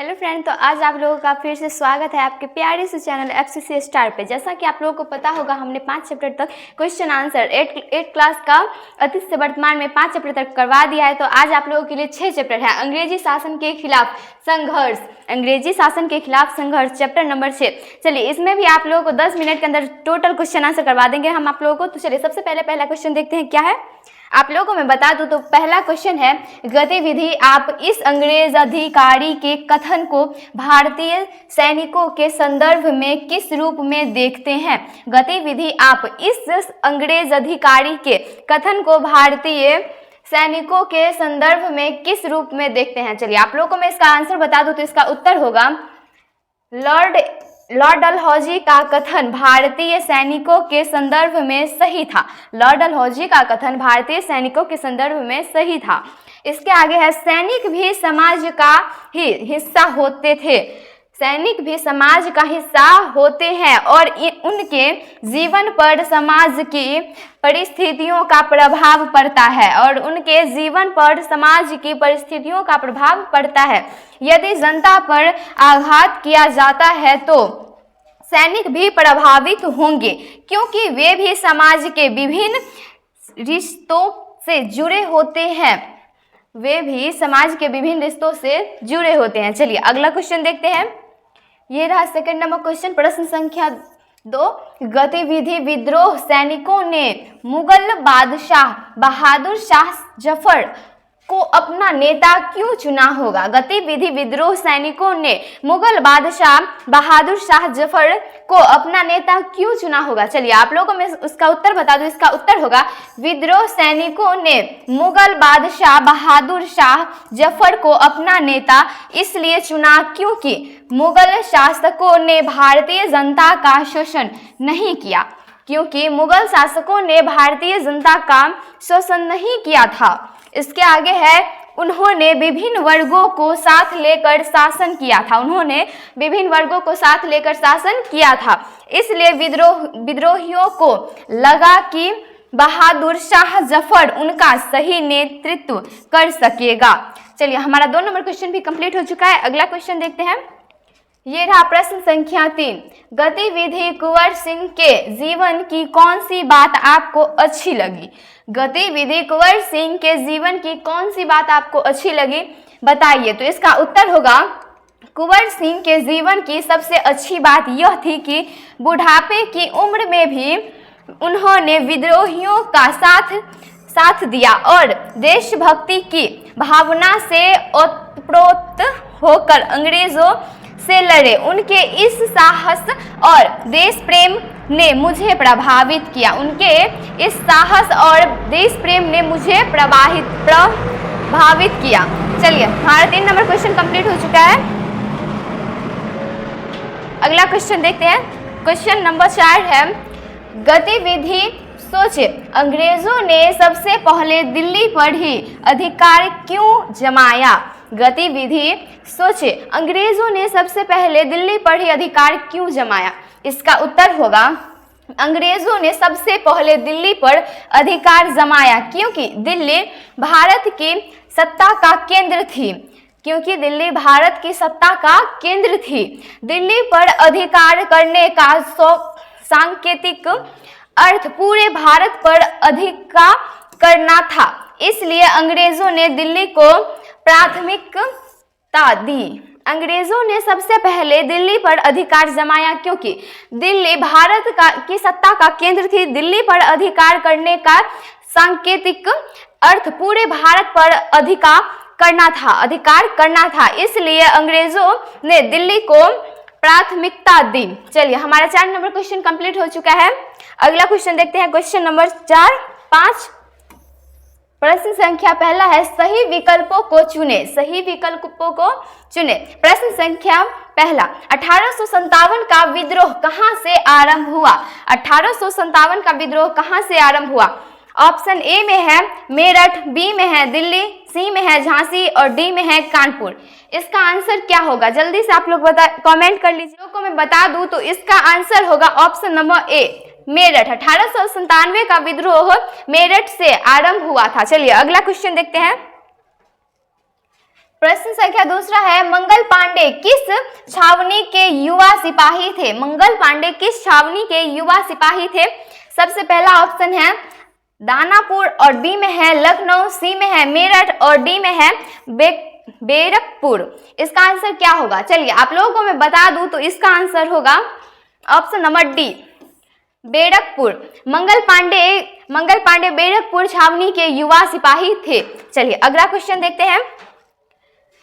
Hello friend, तो आज आप लोगों का फिर से स्वागत है आपके प्यारे से चैनल FCC स्टार पे। जैसा कि आप लोगों को पता होगा, हमने 5 चैप्टर तक क्वेश्चन आंसर 8 क्लास का अतीत से वर्तमान में 5 चैप्टर तक करवा दिया है। तो आज आप लोगों के लिए 6 चैप्टर है। अंग्रेजी शासन के खिलाफ संघर्ष, अंग्रेजी शासन के खिलाफ संघर्ष, चैप्टर नंबर 6। चलिए, इसमें भी आप लोगों को 10 मिनट के अंदर टोटल क्वेश्चन आंसर करवा देंगे हम आप लोगों को। तो चलिए, सबसे पहला क्वेश्चन देखते हैं क्या है। आप लोगों को मैं बता दूं तो पहला क्वेश्चन है, गतिविधि आप इस अंग्रेज अधिकारी के कथन को भारतीय सैनिकों के संदर्भ में किस रूप में देखते हैं। गतिविधि आप इस अंग्रेज अधिकारी के कथन को भारतीय सैनिकों के संदर्भ में किस रूप में देखते हैं। चलिए, आप लोगों को मैं इसका आंसर बता दूं तो इसका उत्तर होगा, लॉर्ड डलहौजी का कथन भारतीय सैनिकों के संदर्भ में सही था। लॉर्ड डलहौजी का कथन भारतीय सैनिकों के संदर्भ में सही था। इसके आगे है, सैनिक भी समाज का ही हिस्सा होते थे। सैनिक भी समाज का हिस्सा होते हैं और उनके जीवन पर समाज की परिस्थितियों का प्रभाव पड़ता है यदि जनता पर आघात किया जाता है तो सैनिक भी प्रभावित होंगे, क्योंकि वे भी समाज के विभिन्न रिश्तों से जुड़े होते हैं। चलिए, अगला क्वेश्चन देखते हैं। ये रहा सेकंड नंबर क्वेश्चन, प्रश्न संख्या 2। गतिविधि विद्रोह सैनिकों ने मुगल बादशाह बहादुर शाह जफर को अपना नेता क्यों चुना होगा। गतिविधि विद्रोह सैनिकों ने मुगल बादशाह बहादुर शाह जफर को अपना नेता क्यों चुना होगा। चलिए, आप लोगों को मैं उसका उत्तर बता दूं। इसका उत्तर होगा, विद्रोह सैनिकों ने मुगल बादशाह बहादुर शाह जफर को अपना नेता इसलिए चुना क्योंकि मुगल शासकों ने भारतीय जनता का शोषण नहीं किया था। इसके आगे है, उन्होंने विभिन्न वर्गों को साथ लेकर शासन किया था। इसलिए विद्रोहियों को लगा कि बहादुर शाह जफर उनका सही नेतृत्व कर सकेगा। चलिए, हमारा 2 नंबर क्वेश्चन भी कंप्लीट हो चुका है। अगला क्वेश्चन देखते हैं। ये रहा प्रश्न संख्या 3। गतिविधि कुंवर सिंह के जीवन की कौन सी बात आपको अच्छी लगी। गतिविधि कुंवर सिंह के जीवन की कौन सी बात आपको अच्छी लगी, बताइए। तो इसका उत्तर होगा, कुंवर सिंह के जीवन की सबसे अच्छी बात यह थी कि बुढ़ापे की उम्र में भी उन्होंने विद्रोहियों का साथ दिया और देशभक्ति की भावना से ओतप्रोत होकर अंग्रेजों से लड़े। उनके इस साहस और देश प्रेम ने मुझे प्रभावित किया। चलिए, हमारा 3 नंबर क्वेश्चन कंप्लीट हो चुका है। अगला क्वेश्चन देखते हैं। क्वेश्चन नंबर 4 है, गतिविधि सोचे, अंग्रेजों ने सबसे पहले दिल्ली पर ही अधिकार क्यों जमाया। गतिविधि सोचे, अंग्रेजों ने सबसे पहले दिल्ली पर ही अधिकार क्यों जमाया। इसका उत्तर होगा, अंग्रेजों ने सबसे पहले दिल्ली पर अधिकार जमाया क्योंकि दिल्ली भारत की सत्ता का केंद्र थी। दिल्ली पर अधिकार करने का सांकेतिक अर्थ पूरे भारत पर अधिकार करना था। इसलिए अंग्रेजों ने दिल्ली को प्राथमिकता दी। अंग्रेजों ने सबसे पहले दिल्ली पर अधिकार जमाया क्योंकि दिल्ली भारत की सत्ता का केंद्र थी। दिल्ली पर अधिकार करने का सांकेतिक अर्थ पूरे भारत पर अधिकार करना था। इसलिए अंग्रेजों ने दिल्ली को प्राथमिकता दी। चलिए, हमारा 4 नंबर क्वेश्चन कंप्लीट हो चुका है। अगला क्वेश्चन देखते हैं। Question number 4, 5। प्रश्न संख्या पहला है, सही विकल्पों को चुने। प्रश्न संख्या पहला, 1857 का विद्रोह कहां से आरंभ हुआ। 1857 का विद्रोह कहां से आरंभ हुआ। ऑप्शन ए में है मेरठ, बी में है दिल्ली, सी में है झांसी और डी में है कानपुर। इसका आंसर क्या होगा, जल्दी से आप लोग कमेंट कर लीजिए। को मैं बता दूं तो इसका आंसर होगा ऑप्शन नंबर ए, मेरठ। 1897 का विद्रोह मेरठ से आरंभ हुआ था। चलिए, अगला क्वेश्चन देखते हैं। प्रश्न संख्या दूसरा है, मंगल पांडे पांडे किस छावनी के युवा सिपाही थे? मंगल पांडे किस छावनी के युवा सिपाही थे? सबसे पहला ऑप्शन है दानापुर और बी में है लखनऊ, सी में है मेरठ और डी में है बैरकपुर। इसका आंसर क्या होगा? चलिए आप लोगों को मैं बता दूं तो इसका आंसर होगा option number D, Barrackpore. Mangal Pandey Barrackpore छावनी के युवा सिपाही थे। चलिए अगला क्वेश्चन देखते हैं।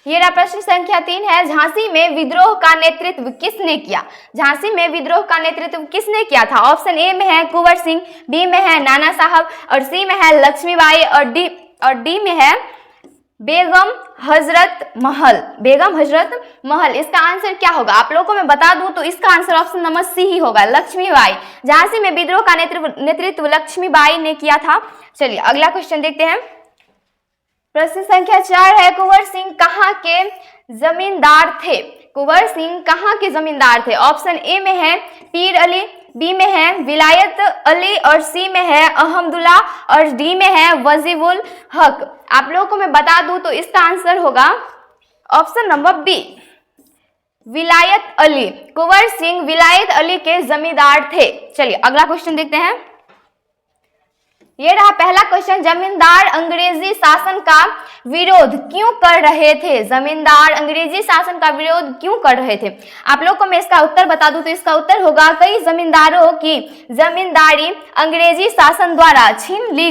ये रहा प्रश्न संख्या 3 है, झांसी में विद्रोह का नेतृत्व किसने किया? झांसी में विद्रोह का नेतृत्व किसने किया था? ऑप्शन ए में है कुंवर सिंह, बी में है नाना साहब और सी में है लक्ष्मीबाई और डी में है बेगम हजरत महल। इसका आंसर क्या होगा? आप लोगों को मैं बता दूं तो इसका आंसर ऑप्शन नंबर सी ही होगा, लक्ष्मीबाई। झांसी में विद्रोह का नेतृत्व लक्ष्मीबाई ने किया था। चलिए अगला क्वेश्चन देखते हैं। प्रश्न संख्या 4 है, कुंवर सिंह कहाँ के जमींदार थे? कुंवर सिंह कहाँ के जमींदार थे? ऑप्शन ए में है पीर अली, बी में है विलायत अली और सी में है अहमदुल्ला और डी में है वजीबुल हक। आप लोगों को मैं बता दूं तो इसका आंसर होगा ऑप्शन नंबर बी, विलायत अली। कुंवर सिंह विलायत अली के जमींदार थे। चलिए अगला क्वेश्चन देखते हैं। ये रहा पहला क्वेश्चन, जमींदार अंग्रेजी शासन का विरोध क्यों कर रहे थे? जमींदार अंग्रेजी शासन का विरोध क्यों कर रहे थे? आप लोग को मैं इसका उत्तर बता दूं तो इसका उत्तर होगा कई जमींदारों की जमींदारी अंग्रेजी शासन द्वारा छीन ली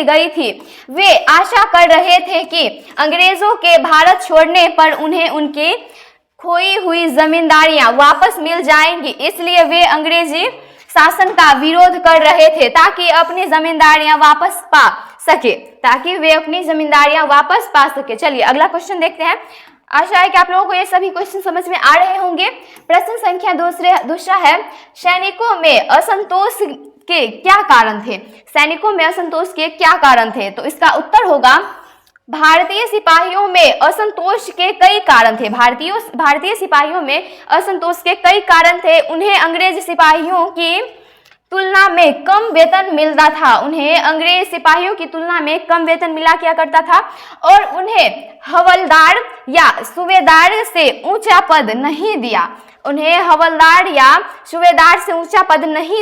गई थी। वे आशा कर रहे थे कि अंग्रेजों के भारत छोड़ने पर उन्हें उनकी खोई हुई जमींदारियां वापस मिल जाएंगी, इसलिए वे अंग्रेजी शासन का विरोध कर रहे थे ताकि अपनी जमींदारियां वापस पा सके। चलिए अगला क्वेश्चन देखते हैं। आशा है कि आप लोगों को ये सभी क्वेश्चन समझ में आ रहे होंगे। प्रश्न संख्या दूसरा है, सैनिकों में असंतोष के क्या कारण थे? सैनिकों में असंतोष के क्या कारण थे? तो इसका उत्तर होगा भारतीय सिपाहियों में असंतोष के कई कारण थे। भारतीय सिपाहियों में असंतोष के कई कारण थे। उन्हें अंग्रेज सिपाहियों की तुलना में कम वेतन मिलता था। मिला किया करता था और उन्हें हवलदार या सूबेदार से ऊंचा पद नहीं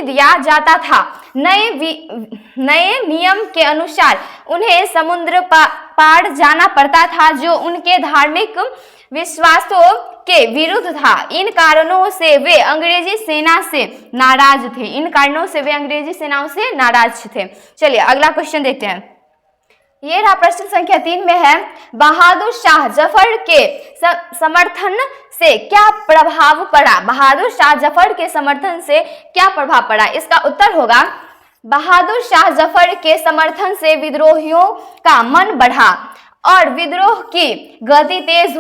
दिया जाता था। नए नियम के अनुसार उन्हें समुद्र पार जाना पड़ता था, जो उनके धार्मिक विश्वासों के विरुद्ध था। इन कारणों से वे अंग्रेजी सेना से नाराज थे। चलिए अगला क्वेश्चन देखते हैं। ये रहा प्रश्न संख्या 3 में है, बहादुर शाह जफर के समर्थन से क्या प्रभाव पड़ा? बहादुर शाह जफर के समर्थन से क्या प्रभाव पड़ा? इसका उत्तर होगा बहादुर शाह जफर के समर्थन से विद्रोहियों का मन बढ़ा और विद्रोह की गति तेज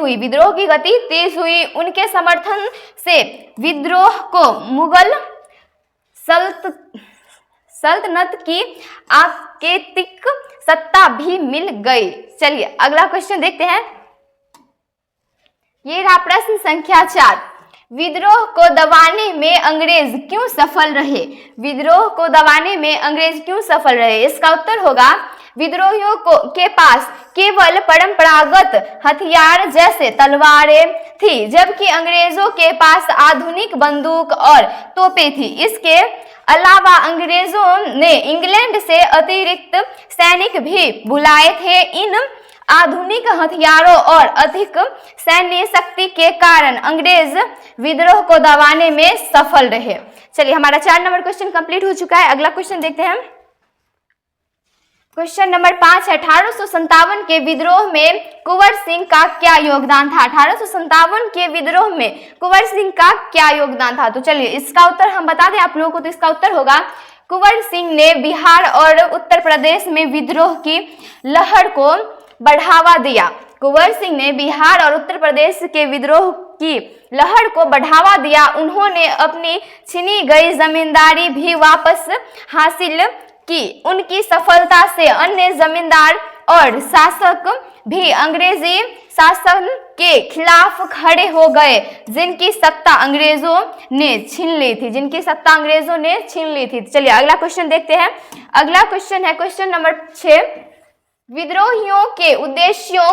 हुई। उनके समर्थन से विद्रोह को मुगल सल्तनत की आकेतिक सत्ता भी मिल गई। चलिए अगला क्वेश्चन देखते हैं। ये रहा प्रश्न संख्या 4, विद्रोह को दबाने में अंग्रेज क्यों सफल रहे? इसका उत्तर होगा विद्रोहियों के पास केवल परंपरागत हथियार जैसे तलवारें थी, जबकि अंग्रेजों के पास आधुनिक बंदूक और तोपें थी। इसके अलावा अंग्रेजों ने इंग्लैंड से अतिरिक्त सैनिक भी बुलाए थे। इन आधुनिक हथियारों और अधिक सैन्य शक्ति के कारण अंग्रेज विद्रोह को दबाने में सफल रहे। चलिए हमारा 4 नंबर क्वेश्चन कंप्लीट हो चुका है। अगला क्वेश्चन देखते हैं। क्वेश्चन नंबर 5 है, 1857 के विद्रोह में कुंवर सिंह का क्या योगदान था? 1857 के विद्रोह में कुंवर सिंह का क्या योगदान था? तो चलिए इसका उत्तर हम बता दें आप लोगों को। तो इसका उत्तर होगा कुंवर सिंह ने बिहार और उत्तर प्रदेश में विद्रोह की लहर को बढ़ावा दिया। कुंवर सिंह ने बिहार और उत्तर प्रदेश के विद्रोह की लहर को बढ़ावा दिया। उन्होंने अपनी छीनी गई जमींदारी भी वापस हासिल की। उनकी सफलता से अन्य जमींदार और शासक भी अंग्रेजी शासन के खिलाफ खड़े हो गए, जिनकी सत्ता अंग्रेजों ने छीन ली थी। चलिए अगला क्वेश्चन देखते हैं। अगला क्वेश्चन है क्वेश्चन नंबर 6, विद्रोहियों के उद्देश्यों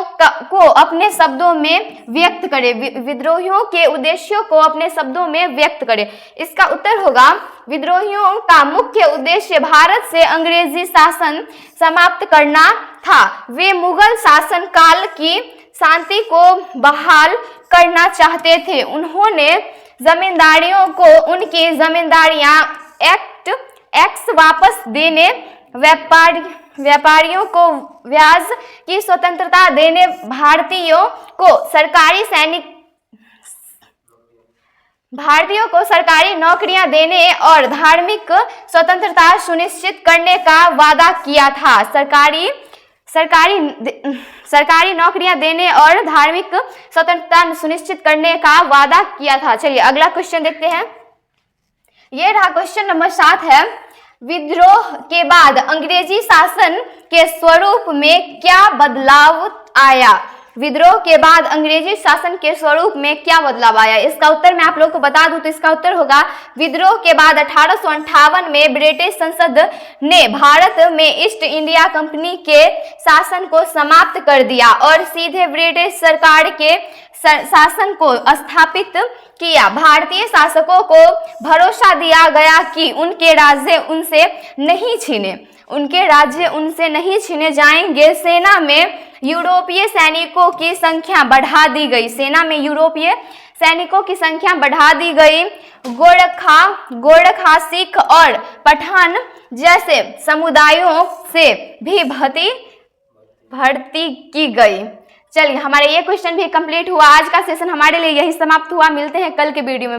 को अपने शब्दों में व्यक्त करें। विद्रोहियों के उद्देश्यों को अपने शब्दों में व्यक्त करें। इसका उत्तर होगा विद्रोहियों का मुख्य उद्देश्य भारत से अंग्रेजी शासन समाप्त करना था। वे मुगल शासन काल की शांति को बहाल करना चाहते थे। उन्होंने जमींदारियों को उनकी जमींदारियां एक्ट वापस देने, व्यापारियों को ब्याज की स्वतंत्रता देने, भारतीयों को सरकारी नौकरियां देने और धार्मिक स्वतंत्रता सुनिश्चित करने का वादा किया था। सरकारी नौकरियां देने और धार्मिक स्वतंत्रता सुनिश्चित करने का वादा किया था। चलिए अगला क्वेश्चन देखते हैं। यह रहा क्वेश्चन नंबर 7 है, विद्रोह के बाद अंग्रेजी शासन के स्वरूप में क्या बदलाव आया? विद्रोह के बाद अंग्रेजी शासन के स्वरूप में क्या बदलाव आया? इसका उत्तर मैं आप लोगों को बता दूं तो इसका उत्तर होगा विद्रोह के बाद 1858 में ब्रिटिश संसद ने भारत में ईस्ट इंडिया कंपनी के शासन को समाप्त कर दिया और सीधे ब्रिटिश सरकार के शासन को स्थापित किया। भारतीय शासकों को भरोसा दिया गया कि उनके राज्य उनसे नहीं छीने जाएंगे। सेना में यूरोपीय सैनिकों की संख्या बढ़ा दी गई। गोरखा, सिख और पठान जैसे समुदायों से भी भर्ती की गई। चलिए हमारे ये क्वेश्चन भी कंप्लीट हुआ। आज का सेशन हमारे लिए यही समाप्त हुआ। मिलते हैं कल के वीडियो में।